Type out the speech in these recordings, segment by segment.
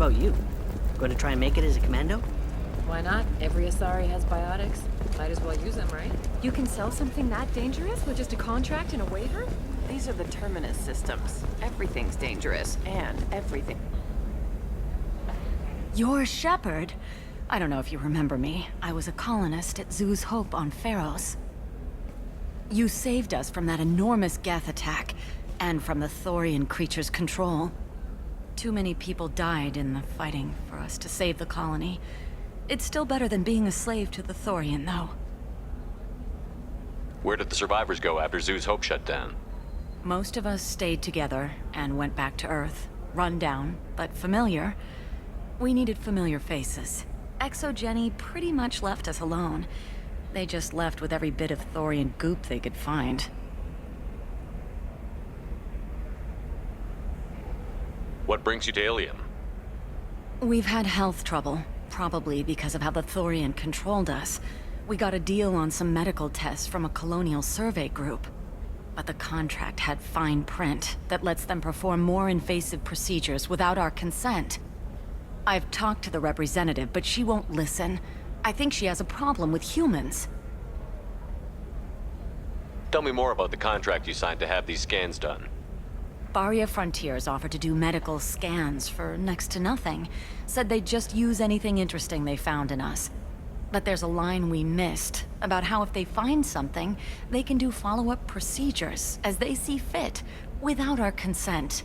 about you? Going to try and make it as a commando? Why not? Every Asari has biotics. Might as well use them, right? You can sell something that dangerous with just a contract and a waiver? These are the Terminus systems. Everything's dangerous, and everything... You're Shepard. I don't know if you remember me. I was a colonist at Zoo's Hope on Pharos. You saved us from that enormous Geth attack, and from the Thorian creature's control. Too many people died in the fighting for us to save the colony. It's still better than being a slave to the Thorian, though. Where did the survivors go after Zoo's Hope shut down? Most of us stayed together and went back to Earth. Run down, but familiar. We needed familiar faces. Exogeny pretty much left us alone. They just left with every bit of Thorian goop they could find. What brings you to Ilium? We've had health trouble, probably because of how the Thorian controlled us. We got a deal on some medical tests from a colonial survey group. But the contract had fine print that lets them perform more invasive procedures without our consent. I've talked to the representative, but she won't listen. I think she has a problem with humans. Tell me more about the contract you signed to have these scans done. Baria Frontiers offered to do medical scans for next to nothing. Said they'd just use anything interesting they found in us. But there's a line we missed about how if they find something, they can do follow-up procedures as they see fit, without our consent.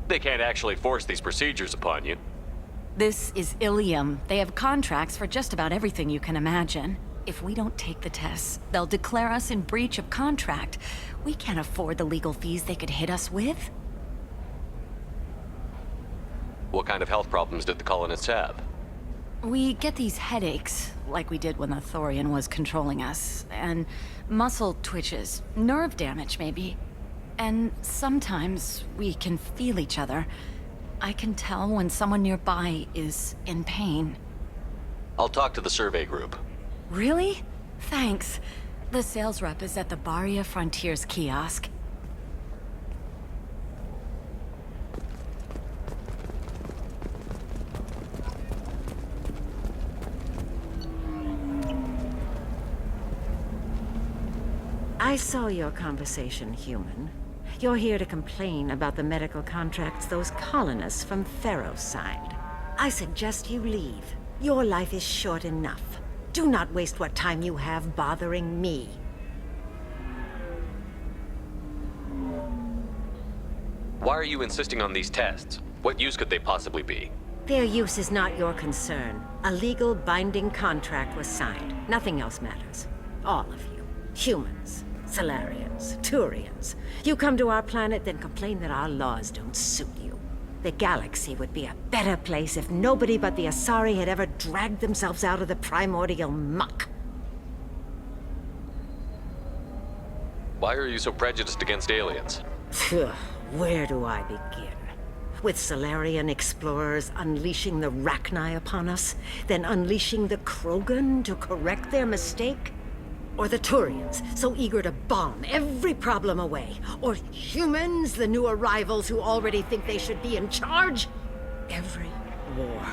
They can't actually force these procedures upon you. This is Ilium. They have contracts for just about everything you can imagine. If we don't take the tests, they'll declare us in breach of contract. We can't afford the legal fees they could hit us with. What kind of health problems did the colonists have? We get these headaches, like we did when the Thorian was controlling us, and muscle twitches, nerve damage maybe. And sometimes we can feel each other. I can tell when someone nearby is in pain. I'll talk to the survey group. Really? Thanks. The sales rep is at the Baria Frontiers kiosk. I saw your conversation, human. You're here to complain about the medical contracts those colonists from Pharos signed. I suggest you leave. Your life is short enough. Do not waste what time you have bothering me. Why are you insisting on these tests? What use could they possibly be? Their use is not your concern. A legal binding contract was signed. Nothing else matters. All of you. Humans. Salarians. Turians. You come to our planet, then complain that our laws don't suit you. The galaxy would be a better place if nobody but the Asari had ever dragged themselves out of the primordial muck. Why are you so prejudiced against aliens? Where do I begin? With Salarian explorers unleashing the Rachni upon us, then unleashing the Krogan to correct their mistake? Or the Turians, so eager to bomb every problem away? Or humans, the new arrivals who already think they should be in charge? Every war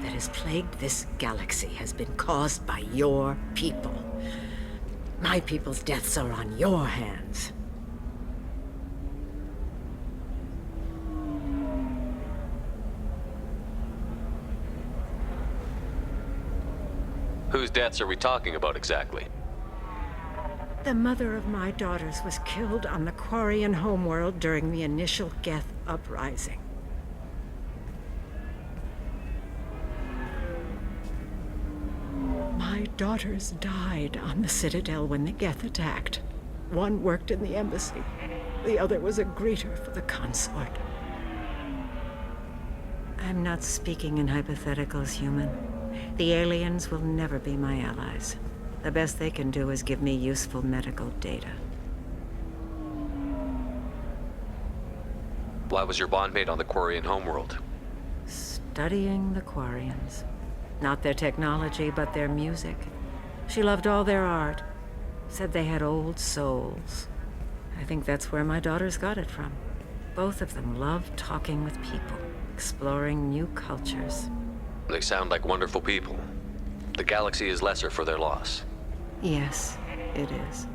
that has plagued this galaxy has been caused by your people. My people's deaths are on your hands. Whose deaths are we talking about exactly? The mother of my daughters was killed on the Quarian homeworld during the initial Geth uprising. My daughters died on the Citadel when the Geth attacked. One worked in the embassy. The other was a greeter for the consort. I'm not speaking in hypotheticals, human. The aliens will never be my allies. The best they can do is give me useful medical data. Why was your bondmate on the Quarian homeworld? Studying the Quarians. Not their technology, but their music. She loved all their art. Said they had old souls. I think that's where my daughters got it from. Both of them loved talking with people. exploring new cultures. They sound like wonderful people. The galaxy is lesser for their loss. Yes, it is.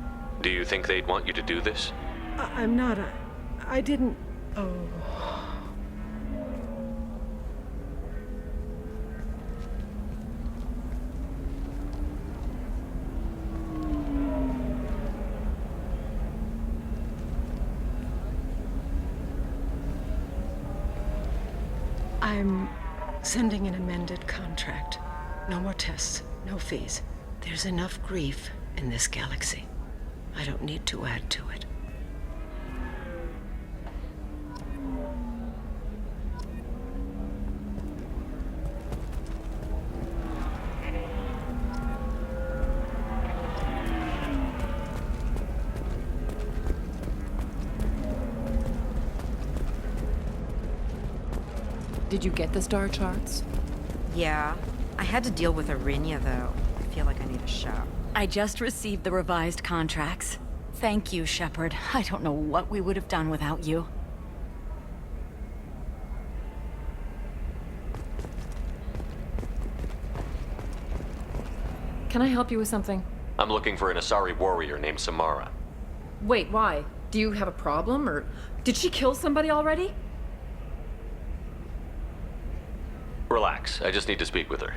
Do you think they'd want you to do this? I'm not. I didn't. Oh. I'm sending an amended contract. No more tests, no fees. There's enough grief in this galaxy. I don't need to add to it. Did you get the star charts? Yeah. I had to deal with Arinia, though. I feel like I need a shower. I just received the revised contracts. Thank you, Shepard. I don't know what we would have done without you. Can I help you with something? I'm looking for an Asari warrior named Samara. Wait, why? Do you have a problem, or did she kill somebody already? Relax, I just need to speak with her.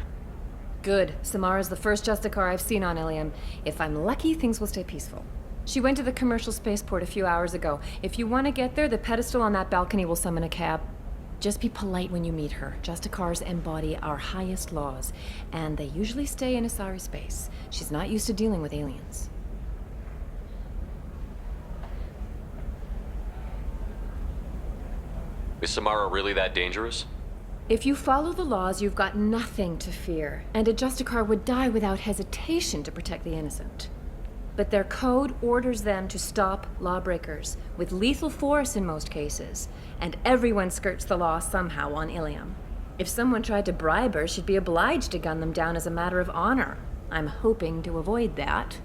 Good. Samara's the first Justicar I've seen on Ilium. If I'm lucky, things will stay peaceful. She went to the commercial spaceport a few hours ago. If you want to get there, the pedestal on that balcony will summon a cab. Just be polite when you meet her. Justicars embody our highest laws, and they usually stay in Asari space. She's not used to dealing with aliens. Is Samara really that dangerous? If you follow the laws, you've got nothing to fear, and a Justicar would die without hesitation to protect the innocent. But their code orders them to stop lawbreakers, with lethal force in most cases, and everyone skirts the law somehow on Ilium. If someone tried to bribe her, she'd be obliged to gun them down as a matter of honor. I'm hoping to avoid that.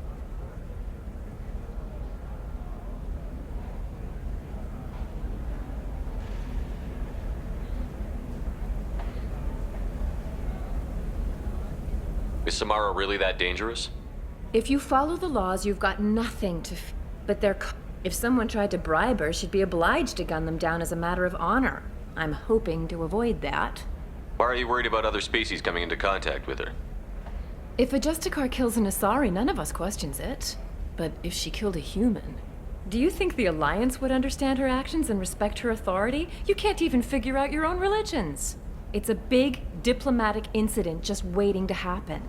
Is Samara really that dangerous? If you follow the laws, you've got nothing to but if someone tried to bribe her, she'd be obliged to gun them down as a matter of honor. I'm hoping to avoid that. Why are you worried about other species coming into contact with her? If a Justicar kills an Asari, none of us questions it. But if she killed a human... Do you think the Alliance would understand her actions and respect her authority? You can't even figure out your own religions. It's a big diplomatic incident just waiting to happen.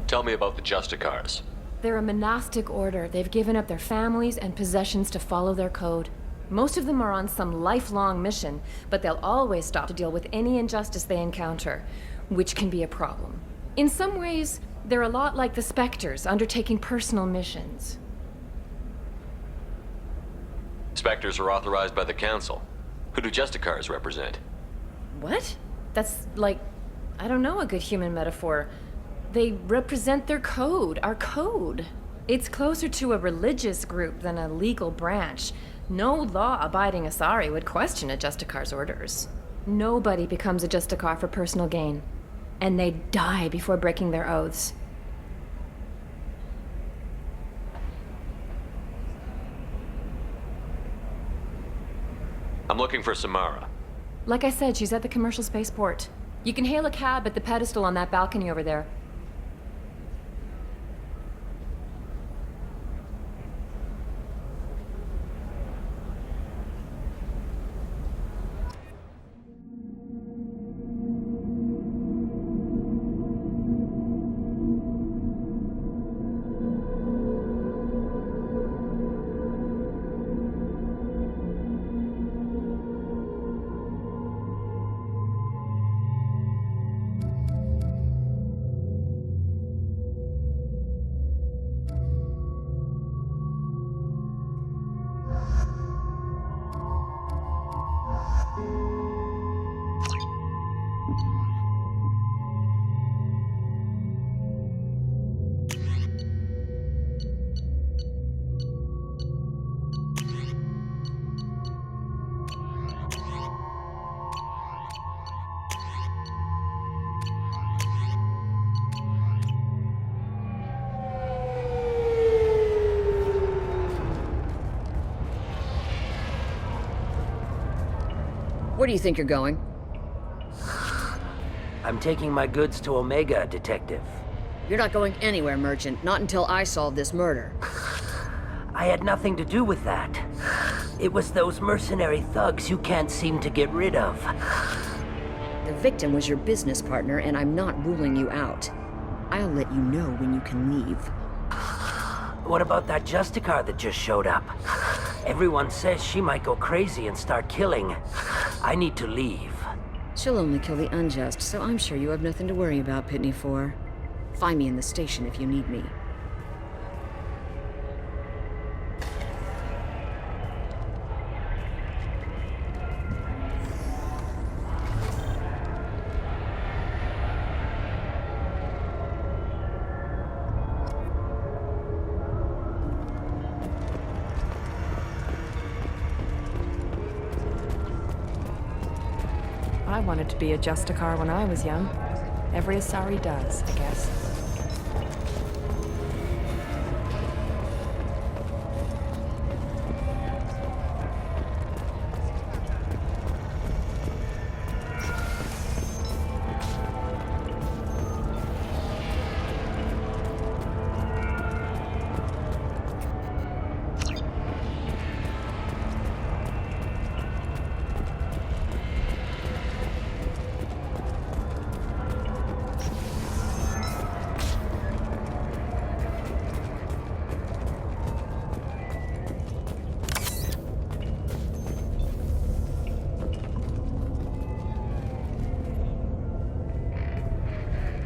Tell me about the Justicars. They're a monastic order. They've given up their families and possessions to follow their code. Most of them are on some lifelong mission, but they'll always stop to deal with any injustice they encounter, which can be a problem. In some ways, they're a lot like the Spectres, undertaking personal missions. Spectres are authorized by the Council. Who do Justicars represent? What? That's like, I don't know, a good human metaphor. They represent their code, our code. It's closer to a religious group than a legal branch. No law-abiding Asari would question a Justicar's orders. Nobody becomes a Justicar for personal gain. And they die before breaking their oaths. I'm looking for Samara. Like I said, she's at the commercial spaceport. You can hail a cab at the pedestal on that balcony over there. Where do you think you're going? I'm taking my goods to Omega, Detective. You're not going anywhere, Merchant. Not until I solve this murder. I had nothing to do with that. It was those mercenary thugs you can't seem to get rid of. The victim was your business partner, and I'm not ruling you out. I'll let you know when you can leave. What about that Justicar that just showed up? Everyone says she might go crazy and start killing. I need to leave. She'll only kill the unjust, so I'm sure you have nothing to worry about, Pitney 4. Find me in the station if you need me. I wanted to be a Justicar when I was young. Every Asari does, I guess.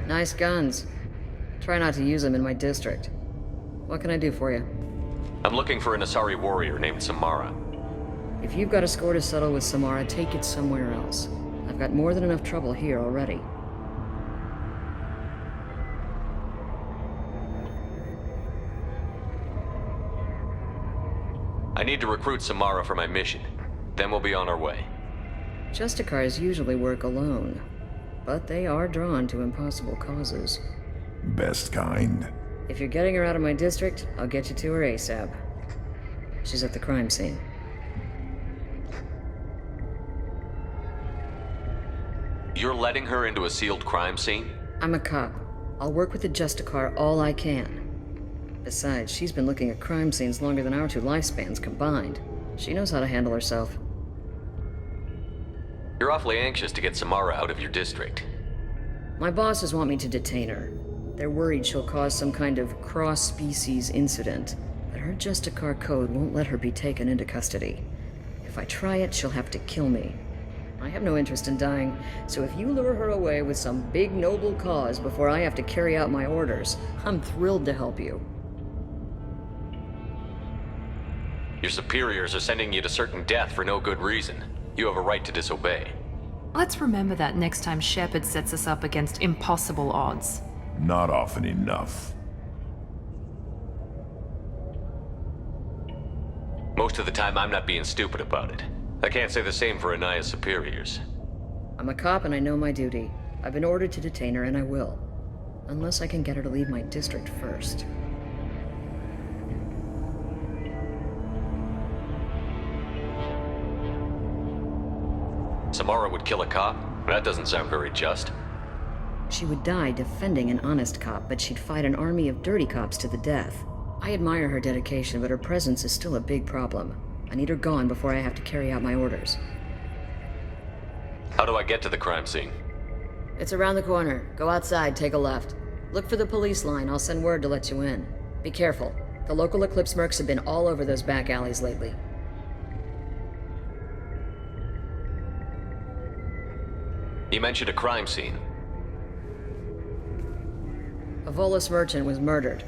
Nice guns. Try not to use them in my district. What can I do for you? I'm looking for an Asari warrior named Samara. If you've got a score to settle with Samara, take it somewhere else. I've got more than enough trouble here already. I need to recruit Samara for my mission. Then we'll be on our way. Justicars usually work alone, but they are drawn to impossible causes. Best kind. If you're getting her out of my district, I'll get you to her ASAP. She's at the crime scene. You're letting her into a sealed crime scene? I'm a cop. I'll work with the Justicar all I can. Besides, she's been looking at crime scenes longer than our two lifespans combined. She knows how to handle herself. You're awfully anxious to get Samara out of your district. My bosses want me to detain her. They're worried she'll cause some kind of cross-species incident, but her Justicar code won't let her be taken into custody. If I try it, she'll have to kill me. I have no interest in dying, so if you lure her away with some big noble cause before I have to carry out my orders, I'm thrilled to help you. Your superiors are sending you to certain death for no good reason. You have a right to disobey. Let's remember that next time Shepard sets us up against impossible odds. Not often enough. Most of the time, I'm not being stupid about it. I can't say the same for Anaya's superiors. I'm a cop and I know my duty. I've been ordered to detain her and I will. Unless I can get her to leave my district first. Samara would kill a cop? That doesn't sound very just. She would die defending an honest cop, but she'd fight an army of dirty cops to the death. I admire her dedication, but her presence is still a big problem. I need her gone before I have to carry out my orders. How do I get to the crime scene? It's around the corner. Go outside, take a left. Look for the police line. I'll send word to let you in. Be careful. The local Eclipse mercs have been all over those back alleys lately. You mentioned a crime scene. A Volus merchant was murdered.